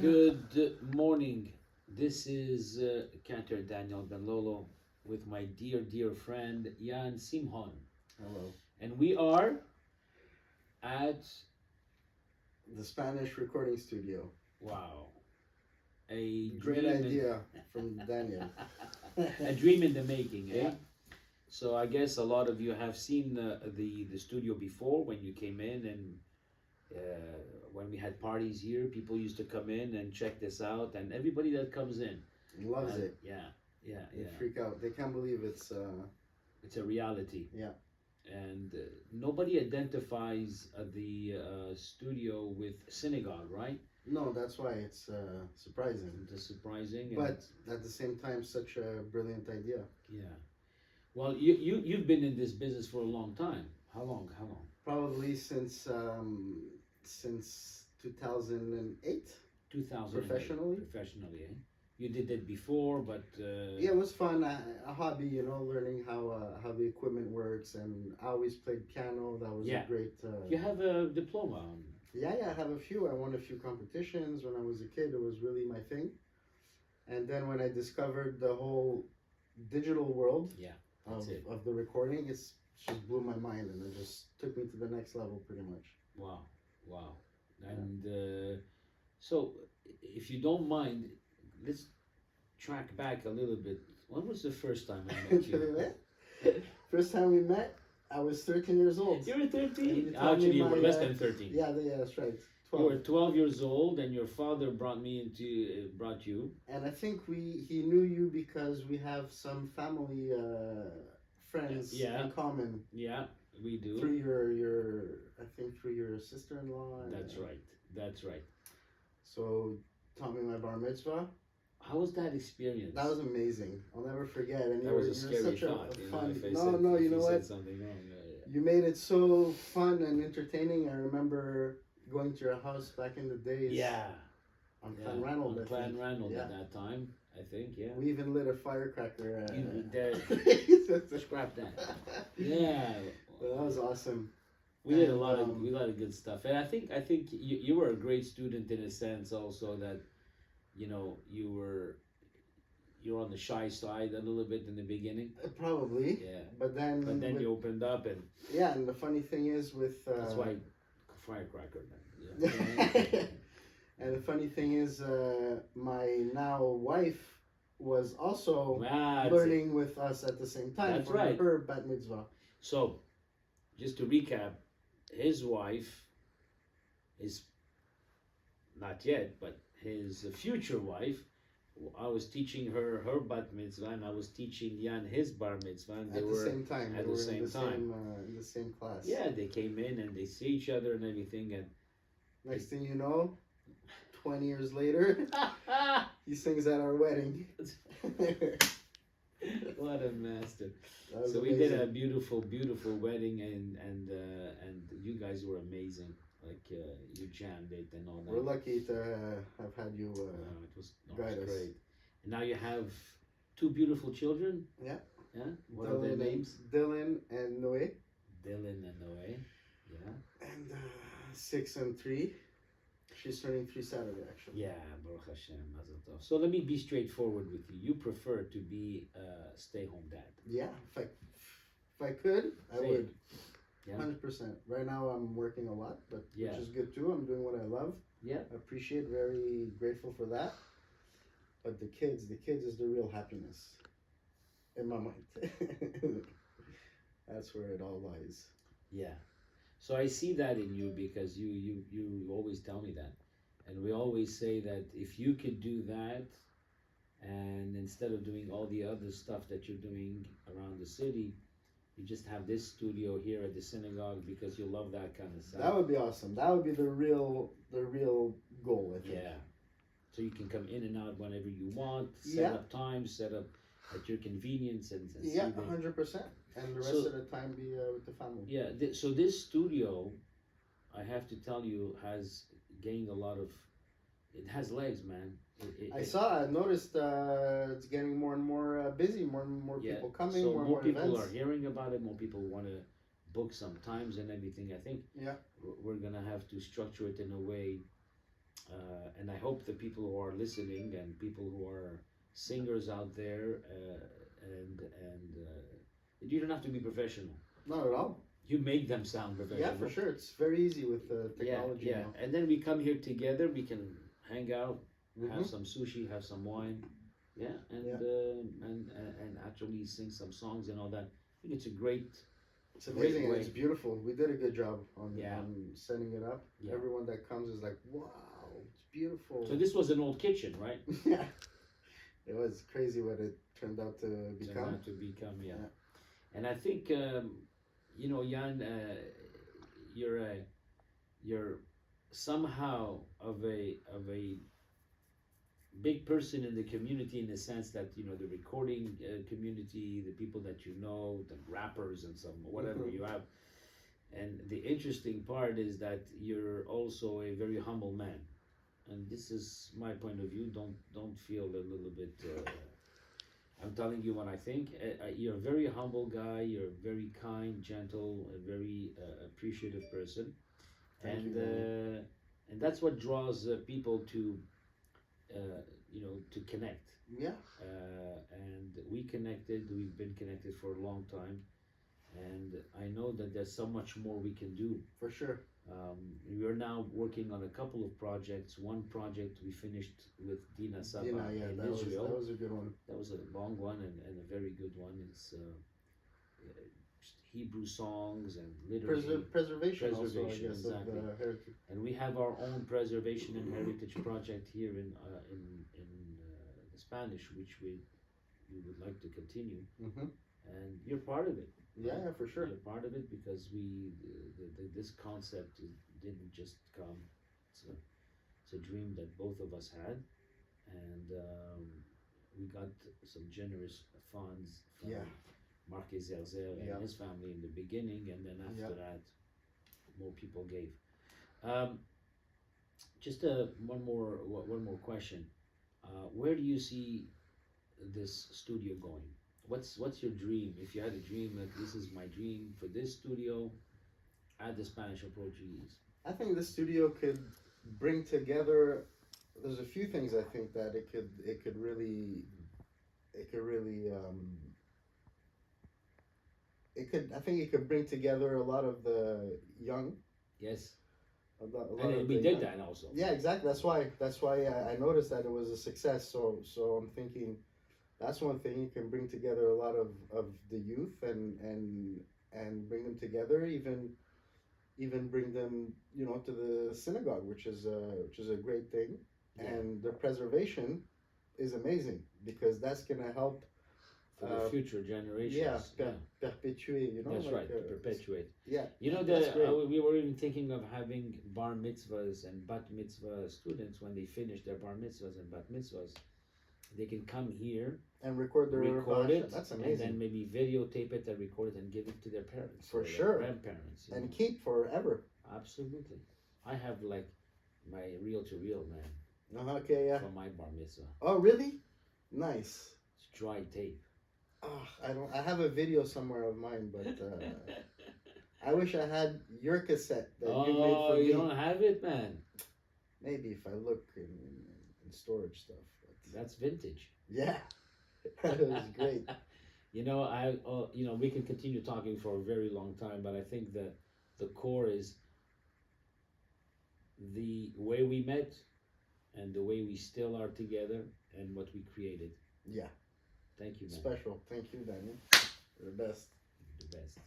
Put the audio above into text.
Good morning. This is Cantor Daniel Benlolo with my dear friend Yann Simhon. Hello. And we are at, The Spanish recording studio. wow, a Great dream idea from Daniel. a dream in the making, eh? Yeah. So I guess a lot of you have seen the studio before when you came in and when we had parties here, people used to come in and check this out, and everybody that comes in Loves it. yeah. They freak out. They can't believe It's a reality. Yeah. And nobody identifies the studio with synagogue, right? No, that's why it's surprising. It's surprising. But at the same time, such a brilliant idea. Yeah. Well, you've been in this business for a long time. How long? How long? Probably since 2008. 2000. Professionally? Professionally, eh? You did it before, but Yeah, it was fun. A hobby, learning how the equipment works, and I always played piano. That was Yeah. a great. You have a diploma. Yeah, I have a few. I won a few competitions when I was a kid. It was really my thing. And then when I discovered the whole digital world Yeah, of, that's it. of the recording, it's just blew my mind, and it just took me to the next level pretty much. Wow, wow. And so, if you don't mind, let's track back a little bit. When was the first time I met you? First time we met, I was 13 years old. You were 13. And Actually, you were my, less than 13. Yeah, that's right. You were 12 years old, and your father brought you. And I think he knew you because we have some family friends in common. Yeah, we do. Through your sister-in-law. That's right. That's right. So taught me my bar mitzvah. How was that experience? That was amazing. I'll never forget. And that was a scary such thought. a fun. You know what? Something wrong. Yeah. You made it so fun and entertaining. I remember going to your house back in the days. Yeah. On Clan Ranald. On Clan Ranald at that time, I think. Yeah. We even lit a firecracker. Scrap that. Yeah. Well, that was awesome. We did a lot of good stuff, and I think you were a great student in a sense also that, you're on the shy side a little bit in the beginning. Probably. Yeah. But then you opened up and. Yeah, and the funny thing is with. That's why, firecracker. Then. Yeah. And the funny thing is, my now wife was also learning with us at the same time. That's for right. Her bat mitzvah. So, just to recap, his wife is not yet, but his future wife. I was teaching her bat mitzvah, and I was teaching Yann his bar mitzvah, and they were at the same time. At the same time, in the same class. Yeah, they came in and they see each other and everything, and next thing you know, 20 years later, he sings at our wedding. What a master! So amazing. We did a beautiful wedding, and you guys were amazing. Like you jammed it and all that. We're lucky to have had you it was guide us. Great. And now you have two beautiful children. Yeah. Yeah. What are their names? Dylan and Noe. Dylan and Noe. Yeah. And 6 and 3. She's turning 3 Saturday, actually. Yeah, Baruch Hashem, Mazel Tov. So let me be straightforward with you. You prefer to be a stay-home dad. Yeah, if I could, I would. Yeah. 100%. Right now I'm working a lot, but yeah. Which is good too. I'm doing what I love. Yeah. I appreciate, very grateful for that. But the kids is the real happiness in my mind. That's where it all lies. Yeah. So I see that in you because you always tell me that. And we always say that if you could do that, and instead of doing all the other stuff that you're doing around the city, you just have this studio here at the synagogue because you love that kind of stuff. That would be awesome. That would be the real goal, I think. Yeah. So you can come in and out whenever you want, set up times, set up at your convenience, and yeah, 100%. And the rest of the time be with the family. Yeah. So this studio, I have to tell you, has gained a lot of. It has legs, man. I noticed it's getting more and more busy, more and more people coming, so more people events. are hearing about it, more people want to book some times and everything. I think we're going to have to structure it in a way And I hope the people who are listening and people who are singers out there, you don't have to be professional. Not at all. You make them sound Yeah, professional. for sure. It's very easy with Yeah, technology yeah. now. And then we come here together. We can hang out, Hmm. have some sushi, have some wine, yeah, Yeah. and actually sing some songs and all that. I think it's a great, It's amazing and way. it's beautiful. We did a good job on, Yeah. on setting it up. Yeah. Everyone that comes is like, wow, it's beautiful. So this was an old kitchen, right? Yeah. It was crazy what it turned out to Turned become. out to become, yeah. Yeah. And I think, Yann, you're somehow of a big person in the community, in the sense that the recording community, the people that the rappers and some whatever Mhm. you have. And the interesting part is that you're also a very humble man, and this is my point of view. Don't feel a little bit. I'm telling you what I think. You're a very humble guy. You're a very kind, gentle, a very appreciative person, Thank and you, man. that's what draws people to connect. Yeah. And we connected. We've been connected for a long time, and I know that there's so much more we can do. For sure. We're now working on a couple of projects. One project we finished with Dina Saba Dina, yeah, in that Israel. was a good one. That was a long one and a very good one. It's Hebrew songs and liturgy. Preservation also, I Preservation, guess, exactly. of the heritage. And we have our own preservation and heritage project here in the Spanish, which we would like to continue. Hmm. And you're part of it. Yeah, yeah, for sure. You're part of it because this concept didn't just come. It's a dream that both of us had, and we got some generous funds from Yeah. Marquez Zerzer and Yeah. his family in the beginning, and then after Yeah. that, more people gave. Just one more question. Where do you see this studio going? What's your dream? If you had a dream, like this is my dream for this studio, add the Spanish or Portuguese. I think the studio could bring together. There's a few things I think that it could really I think it could bring together a lot of the young. Yes, A lot and of we the did young. that also. Yeah, exactly. That's why I noticed that it was a success. So I'm thinking that's one thing. You can bring together a lot of the youth and bring them together. Even bring them to the synagogue, which is a great thing. Yeah. And the preservation is amazing because that's gonna help. For the future generations. Yeah, perpetuate. That's like, right, to perpetuate. Yeah, That's great. we were even thinking of having bar mitzvahs and bat mitzvah students when they finish their bar mitzvahs and bat mitzvahs. They can come here, and record their record it, That's and amazing. then maybe videotape it and record it and give it to their parents For or their sure. grandparents. And keep forever. Absolutely. I have like my reel to reel, man, Okay, yeah. from my bar mitzvah. Oh, really? Nice. It's dry tape. Oh, I have a video somewhere of mine, but I wish I had your cassette that you made Oh, for me. you don't have it, man. Maybe if I look in storage stuff. But That's vintage. yeah, it was great. We can continue talking for a very long time, but I think that the core is the way we met and the way we still are together and what we created. Yeah, Thank you, man. special. Thank you, Daniel. You're the best. You're the best.